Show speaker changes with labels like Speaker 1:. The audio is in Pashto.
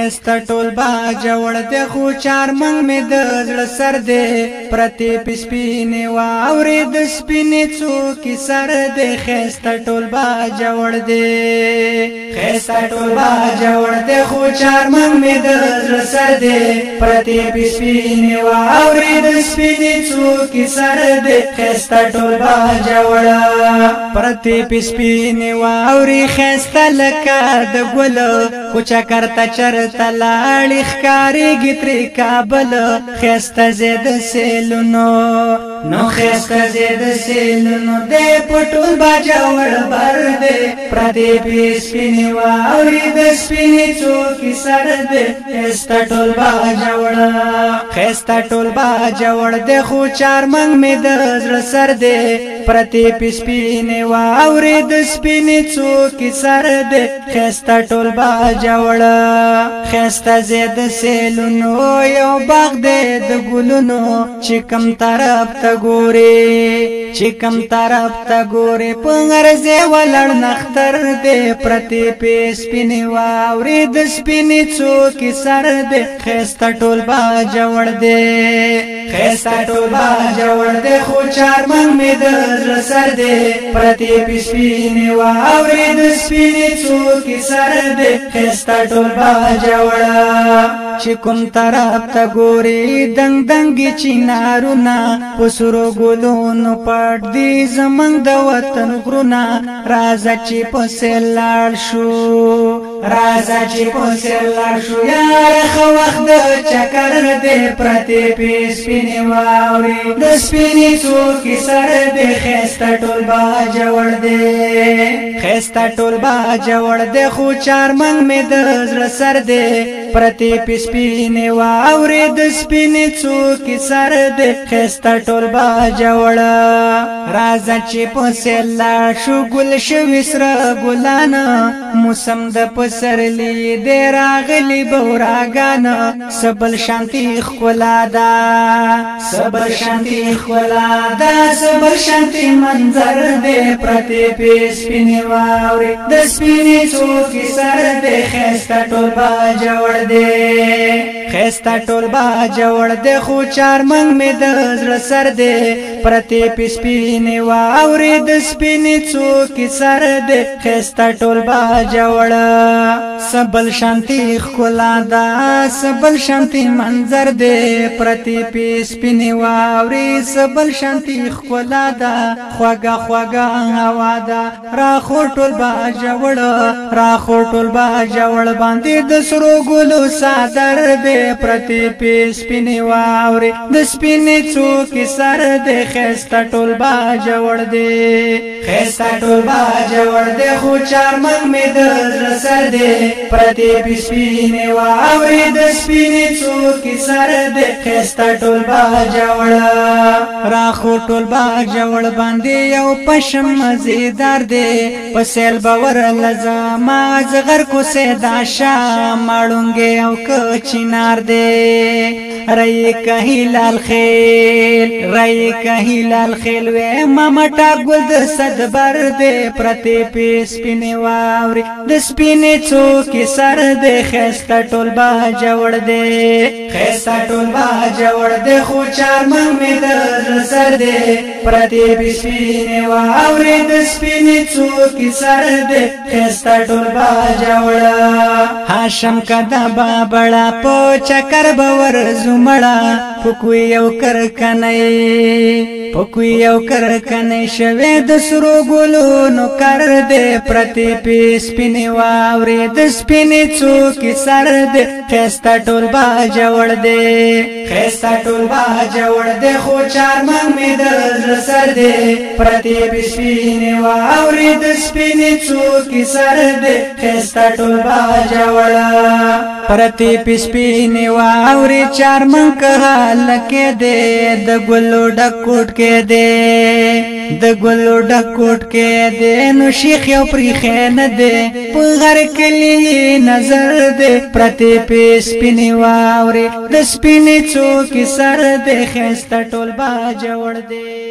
Speaker 1: استا ټول با جوړ دې خو چار منګ مې د زړه سر دې پرتی پسپینې واورې د سپینې څوکې سر دې خستا ټول با جوړ دې خستا ټول با جوړ دې خو چار منګ مې د زړه سر دې پرتی پسپینې واورې د سپینې څوکې سر دې خستا ټول با جوړ پرتی پسپینې واورې خستا لکه د ګل کو چکرتا چرتا لاړی ښکاریږي ترې کابل خسته زید سیلونو نو خسته زید سیلونو دې پټول باجوړ بر دې پردې سپینې واورې د سپینې څوکې سر دې خسته ټول باجوړ خسته ټول باجوړ دې خو چار منګ مې د زړه سر دې پردې سپینې واورې د سپینې څوکې سر دې خسته ټول باجوړ خسته زید سیلونو یو باغ دې د ګلونو چې کم طرف ته ګوري چې کم طرف ته ګوري په غرزه ولړ نختر دې پرتی سپینې واورې د سپینې څوکې سر دې خسته ټول باجوړ دې خسته ټول باجوړ دې خو چار منګ مې د زړه سر دې پرتی سپینې واورې د سپینې څوکې سر دې خسته ټول باجوړ چې کوم طرف ته ګوري دنګ دنګ چینارونه پسرو ګلونو پټ دي زمنګ د وطن غرونه راځه چې پسې لاړ شو راځه چې پسې لاړ شو یار خو وخت د چکر دې پرتی سپینې واورې د سپینې څوکې سر دې خسته ټول باجوړ دې خسته ټول باجوړ دې خو چار منګ مې د زړه سر دې پرتی سپینې واورې د سپینې څوکې سر دې خسته ټول باجوړ راځه چې پسې لاړ شو ګل شوي سره ګلان موسم د پسرلی دې راغلي بوراګان سبل شانتی ښکلا ده سبل شانتی ښکلا ده سبل شانتی منظر دې پرتی سپینې واورې د سپینې څوکې سر دې خسته ټول باجوړ دې خسته ټول باجوړ دې خو چار منګ مې د زړه سر دې پرتی سپینې واورې د سپینې څوکې سر دې خسته ټول باجوړ سبل شانتی ښکلا ده سبل شانتی منظر دې پرتی سپینې واورې سبل شانتی ښکلا ده خوږه خوږه هوا ده راخو ټول باجوړ راخو ټول باجوړ باندې د سرو ګلو صادر دې پرتی سپینې واورې د سپینې څوکې سر دې خسته ټول باجوړ دې خسته ټول باجوړ دې خو چار منګ مې د زړه سر دې پرتی سپینې واورې د سپینې څوکې سر دې خسته ټول باجوړ راخو ټول باجوړ باندې یو پشم مزیدار دې پسیل باور لزما زغر کو سیدا شام مړونګې او کچینار دې رای کهلال خیل رای کهلال خیل وې مامټا ګل د صدبر دې پرتی سپینې واورې د سپینې څوکې سر دې خسته ټول باجوړ دې خسته ټول باجوړ دې خو چار منګ مې د زړه سر دې پرتی سپینې واورې د سپینې څوکې سر دې خسته ټول باجوړ هاشم کدا بابړه په چکر باور زمړه پکوي یو کرکنې پکوي یو کرکنې شوه د سرو ګلونو کر دې پرتی سپینې واورې د سپینې څوکې سر دې خسته ټول باجوړ دې خسته ټول باجوړ دې خو چار منګ مې د زړه سر دې پرتی سپینې واورې د سپینې څوکې سر دې خسته ټول باجوړ پرتی سپینې واورې چار منګ لکه دې د ګلو ډکوټ کې دې د ګلو ډکوټ کې دې نو شیخ یو پرې خین دې په غر کلی نظر دې پرتی سپینې واورې د سپینې څوکې سر دې خسته ټول باجوړ دې